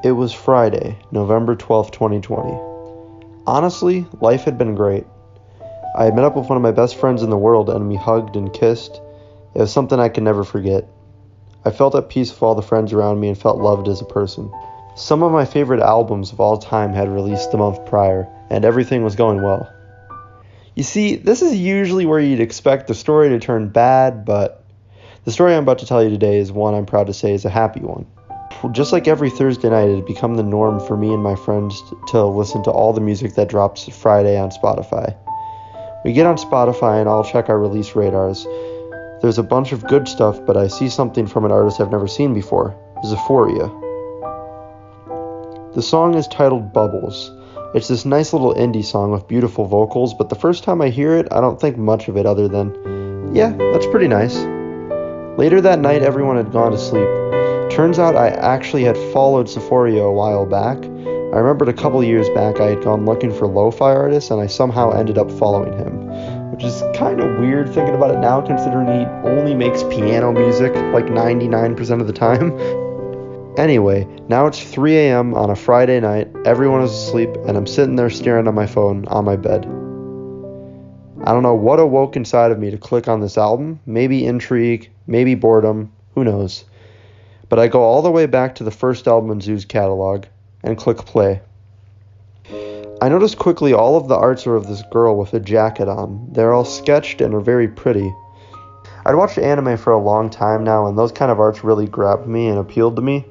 It was Friday, November 12th, 2020. Honestly, life had been great. I had met up with one of my best friends in the world and we hugged and kissed. It was something I could never forget. I felt at peace with all the friends around me and felt loved as a person. Some of my favorite albums of all time had released the month prior, and everything was going well. You see, this is usually where you'd expect the story to turn bad, but the story I'm about to tell you today is one I'm proud to say is a happy one. Just like every Thursday night, it had become the norm for me and my friends to listen to all the music that drops Friday on Spotify. We get on Spotify and I'll check our release radars. There's a bunch of good stuff, but I see something from an artist I've never seen before, Xeuphoria. The song is titled Bubbles. It's this nice little indie song with beautiful vocals, but the first time I hear it, I don't think much of it other than, yeah, that's pretty nice. Later that night, everyone had gone to sleep. Turns out I actually had followed Xeuphoria a while back. I remembered a couple years back I had gone looking for lo-fi artists and I somehow ended up following him, which is kind of weird thinking about it now considering he only makes piano music like 99% of the time. Anyway, now it's 3 a.m. on a Friday night, everyone is asleep, and I'm sitting there staring at my phone on my bed. I don't know what awoke inside of me to click on this album, maybe intrigue, maybe boredom, who knows. But I go all the way back to the first album in Zoo's catalog and click play. I notice quickly all of the arts are of this girl with a jacket on. They're all sketched and are very pretty. I'd watched anime for a long time now, and those kind of arts really grabbed me and appealed to me.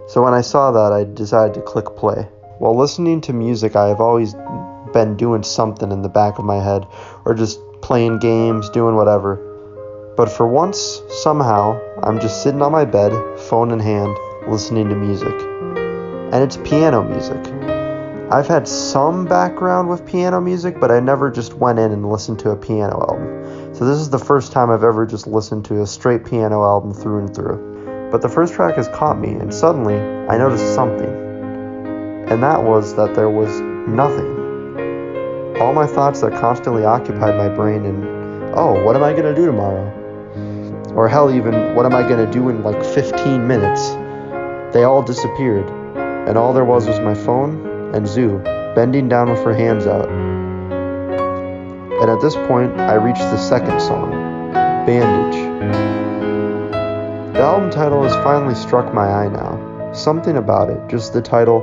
So when I saw that, I decided to click play. While listening to music, I have always been doing something in the back of my head, or just playing games, doing whatever. But for once, somehow, I'm just sitting on my bed, phone in hand, listening to music. And it's piano music. I've had some background with piano music, but I never just went in and listened to a piano album. So this is the first time I've ever just listened to a straight piano album through and through. But the first track has caught me, and suddenly, I noticed something. And that was that there was nothing. All my thoughts that constantly occupied my brain and, oh, what am I going to do tomorrow? Or hell, even, what am I going to do in like 15 minutes? They all disappeared, and all there was my phone and Zoo, bending down with her hands out. And at this point, I reached the second song, Bandage. The album title has finally struck my eye now. Something about it, just the title,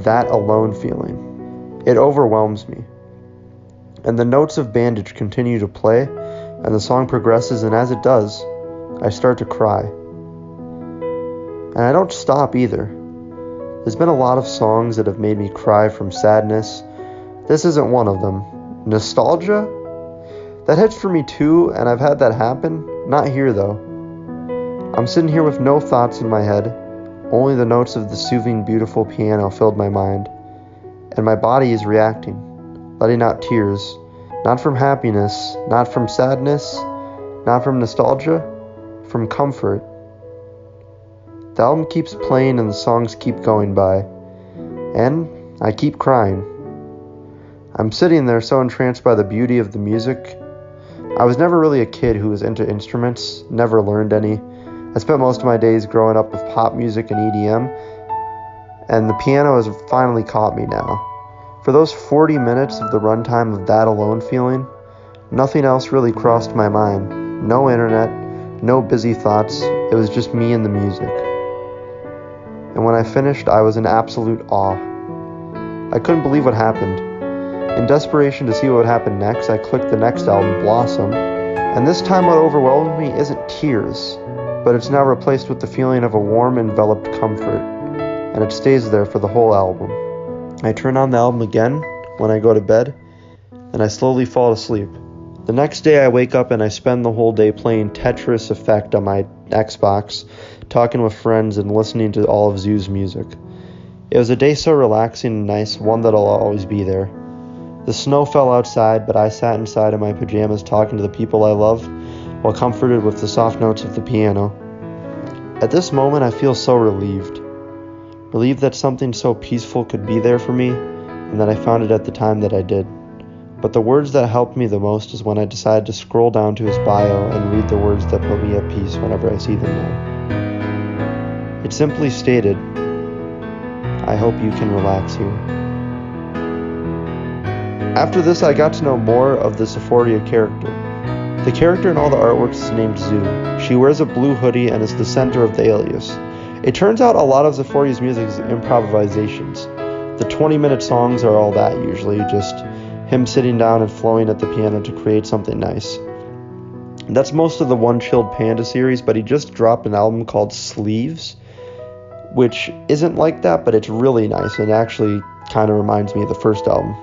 That Alone Feeling. It overwhelms me. And the notes of Bandage continue to play, and the song progresses, and as it does, I start to cry. And I don't stop either. There's been a lot of songs that have made me cry from sadness. This isn't one of them. Nostalgia? That hits for me too, and I've had that happen. Not here though. I'm sitting here with no thoughts in my head. Only the notes of the soothing, beautiful piano filled my mind. And my body is reacting, letting out tears. Not from happiness, not from sadness, not from nostalgia, from comfort. The album keeps playing and the songs keep going by. And I keep crying. I'm sitting there so entranced by the beauty of the music. I was never really a kid who was into instruments, never learned any. I spent most of my days growing up with pop music and EDM, and the piano has finally caught me now. For those 40 minutes of the runtime of That Alone Feeling, nothing else really crossed my mind. No internet, no busy thoughts, it was just me and the music. And when I finished, I was in absolute awe. I couldn't believe what happened. In desperation to see what would happen next, I clicked the next album, Blossom, and this time what overwhelmed me isn't tears, but it's now replaced with the feeling of a warm, enveloped comfort, and it stays there for the whole album. I turn on the album again when I go to bed, and I slowly fall asleep. The next day I wake up and I spend the whole day playing Tetris Effect on my Xbox, talking with friends and listening to all of Zoo's music. It was a day so relaxing and nice, one that'll always be there. The snow fell outside, but I sat inside in my pajamas talking to the people I love, while comforted with the soft notes of the piano. At this moment I feel so relieved. Relieved that something so peaceful could be there for me, and that I found it at the time that I did. But the words that helped me the most is when I decided to scroll down to his bio and read the words that put me at peace whenever I see them now. It simply stated, I hope you can relax here. After this, I got to know more of the Xeuphoria character. The character in all the artworks is named Xu. She wears a blue hoodie and is the center of the alias. It turns out a lot of Xeuphoria's music is improvisations. The 20-minute songs are all that usually, just him sitting down and flowing at the piano to create something nice. That's most of the One Chilled Panda series, but he just dropped an album called Sleeves, which isn't like that, but it's really nice and actually kind of reminds me of the first album.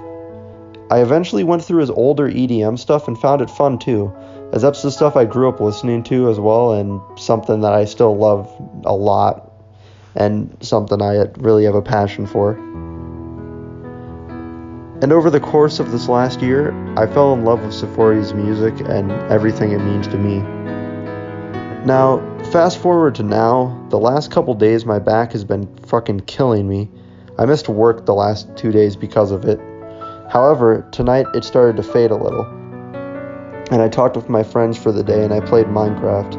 I eventually went through his older EDM stuff and found it fun too, as that's the stuff I grew up listening to as well, and something that I still love a lot, and something I really have a passion for. And over the course of this last year, I fell in love with Xeuphoria's music and everything it means to me. Now, fast forward to now, the last couple days my back has been fucking killing me. I missed work the last 2 days because of it. However, tonight it started to fade a little. And I talked with my friends for the day and I played Minecraft.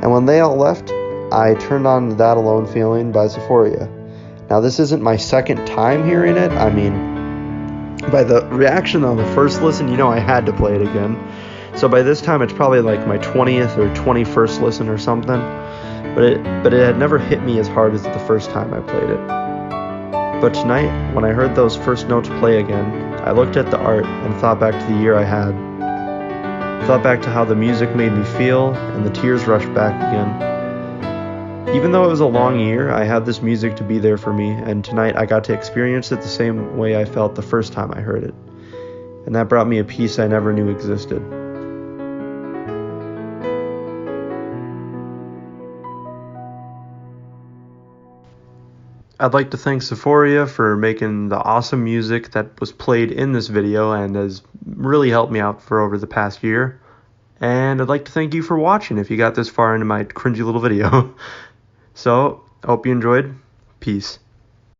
And when they all left, I turned on That Alone Feeling by Xeuphoria. Now this isn't my second time hearing it. I mean, by the reaction on the first listen, I had to play it again. So by this time it's probably like my 20th or 21st listen or something. But it had never hit me as hard as the first time I played it. But tonight, when I heard those first notes play again, I looked at the art and thought back to the year I had. Thought back to how the music made me feel, and the tears rushed back again. Even though it was a long year, I had this music to be there for me, and tonight I got to experience it the same way I felt the first time I heard it. And that brought me a peace I never knew existed. I'd like to thank Xeuphoria for making the awesome music that was played in this video and has really helped me out for over the past year. And I'd like to thank you for watching if you got this far into my cringy little video. So, I hope you enjoyed. Peace.